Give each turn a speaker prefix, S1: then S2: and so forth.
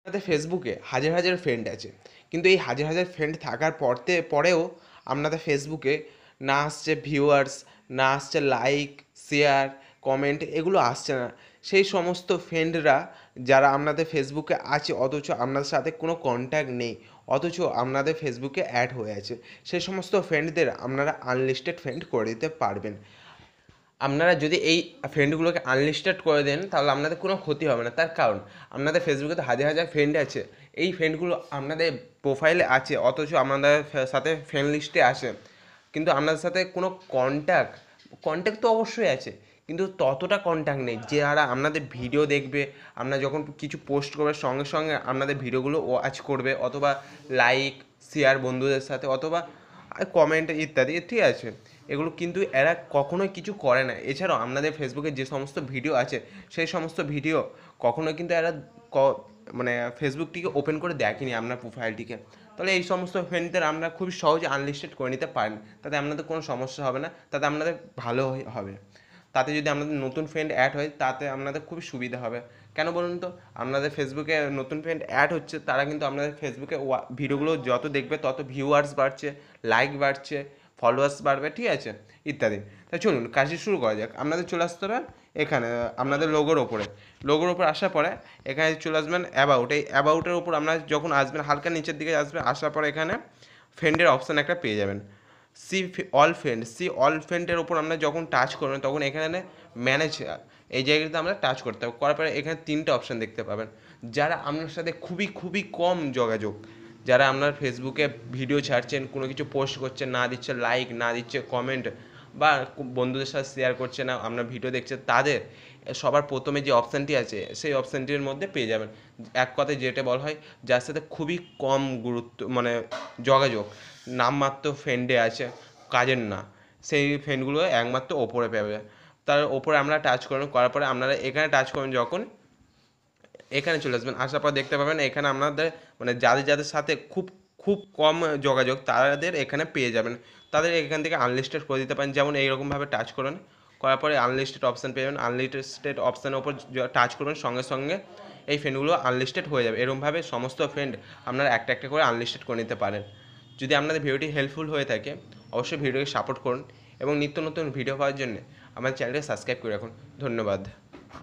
S1: আমাদের ফেসবুকে হাজার হাজার ফ্রেন্ড আছে, কিন্তু এই হাজার হাজার ফ্রেন্ড থাকার পরেও আপনাদের ফেসবুকে না আসছে ভিউয়ার্স, না আসছে লাইক, শেয়ার, কমেন্ট, এগুলো আসছে না। সেই সমস্ত ফ্রেন্ডরা যারা আপনাদের ফেসবুকে আছে অথচ আপনাদের সাথে কোনো কন্ট্যাক্ট নেই, অথচ আপনাদের ফেসবুকে অ্যাড হয়ে আছে, সেই সমস্ত ফ্রেন্ডদের আপনারা আনলিস্টেড ফ্রেন্ড করে দিতে পারবেন। আপনারা যদি এই ফ্রেন্ডগুলোকে আনলিস্টেড করে দেন তাহলে আপনাদের কোনো ক্ষতি হবে না। তার কারণ আপনাদের ফেসবুকে তো হাজার হাজার ফ্রেন্ড আছে, এই ফ্রেন্ডগুলো আপনাদের প্রোফাইলে আছে অথচ আপনাদের সাথে ফ্রেন্ড লিস্টে আছে, কিন্তু আপনাদের সাথে কোনো কন্ট্যাক্ট তো অবশ্যই আছে, কিন্তু ততটা কন্ট্যাক্ট নেই যারা আপনাদের ভিডিও দেখবে, আপনারা যখন কিছু পোস্ট করবে সঙ্গে সঙ্গে আপনাদের ভিডিওগুলো ওয়াচ করবে, অথবা লাইক, শেয়ার বন্ধুদের সাথে, অথবা কমেন্ট ইত্যাদি, ঠিক আছে। এগুলো কিন্তু এরা কখনোই কিছু করে না। এছাড়াও আপনাদের ফেসবুকে যে সমস্ত ভিডিও আছে সেই সমস্ত ভিডিও কখনোই কিন্তু এরা মানে ফেসবুকটিকে ওপেন করে দেখেনি আপনার প্রোফাইলটিকে। তাহলে এই সমস্ত ফ্রেন্ডদের আপনারা খুবই সহজে আনলিস্টেড করে নিতে পারেন, তাতে আপনাদের কোনো সমস্যা হবে না, তাতে আপনাদের ভালো হবে। তাতে যদি আপনাদের নতুন ফ্রেন্ড অ্যাড হয় তাতে আপনাদের খুবই সুবিধা হবে। কেন বলুন তো? আপনাদের ফেসবুকে নতুন ফ্রেন্ড অ্যাড হচ্ছে, তারা কিন্তু আপনাদের ফেসবুকে ভিডিওগুলো যত দেখবে তত ভিউয়ার্স বাড়ছে, লাইক বাড়ছে, ফলোয়ার্স বাড়বে, ঠিক আছে, ইত্যাদি। তাই চলুন কাজটি শুরু করা যাক। আপনাদের চলে আসতে হবে এখানে আপনাদের লোগোর ওপরে আসার পরে এখানে চলে আসবেন অ্যাবাউট। এই অ্যাবাউটের ওপর আপনারা যখন আসবেন হালকা নিচের দিকে আসবেন, আসার পরে এখানে ফ্রেন্ডের অপশান একটা পেয়ে যাবেন, সি অল ফ্রেন্ডের ওপর আমরা যখন টাচ করবেন তখন এখানে ম্যানেজ, এই জায়গাটাতে আমরা টাচ করতে হবে। করার পরে এখানে তিনটে অপশান দেখতে পাবেন। যারা আপনার সাথে খুবই খুবই কম যোগাযোগ, যারা আপনার ফেসবুকে ভিডিও ছাড়ছেন, কোনো কিছু পোস্ট করছেন, না দিচ্ছে লাইক, না দিচ্ছে কমেন্ট, বা বন্ধুদের সাথে শেয়ার করছে না, আপনার ভিডিও দেখছে, তাদের সবার প্রথমে যে অপশানটি আছে সেই অপশানটির মধ্যে পেয়ে যাবেন। এক কথায় যেটা বলা হয়, যার সাথে খুবই কম গুরুত্ব মানে যোগাযোগ, নামমাত্র ফ্রেন্ডে আছে, কাজের না, সেই ফ্রেন্ডগুলো একমাত্র ওপরে পাবে। তার ওপরে আমরা টাচ করার পরে আপনারা এখানে টাচ করবেন, যখন এখানে চলে আসবেন, আসার পর দেখতে পাবেন এখানে আপনাদের মানে যাদের যাদের সাথে খুব খুব কম যোগাযোগ তাদের এখানে পেয়ে যাবেন। তাদের এখান থেকে আনলিস্টেড করে দিতে পারেন। যেমন এইরকমভাবে টাচ করুন, করার পরে আনলিস্টেড অপশান পেয়ে যাবেন। আনলিস্টেড অপশানের ওপর টাচ করবেন, সঙ্গে সঙ্গে এই ফ্রেন্ডগুলো আনলিস্টেড হয়ে যাবে। এরকমভাবে সমস্ত ফ্রেন্ড আপনারা একটা একটা করে আনলিস্টেড করে নিতে পারেন। যদি আপনাদের ভিডিওটি হেল্পফুল হয়ে থাকে অবশ্যই ভিডিওকে সাপোর্ট করুন, এবং নিত্য নতুন ভিডিও পাওয়ার জন্য আমার চ্যানেলকে সাবস্ক্রাইব করে রাখুন। ধন্যবাদ।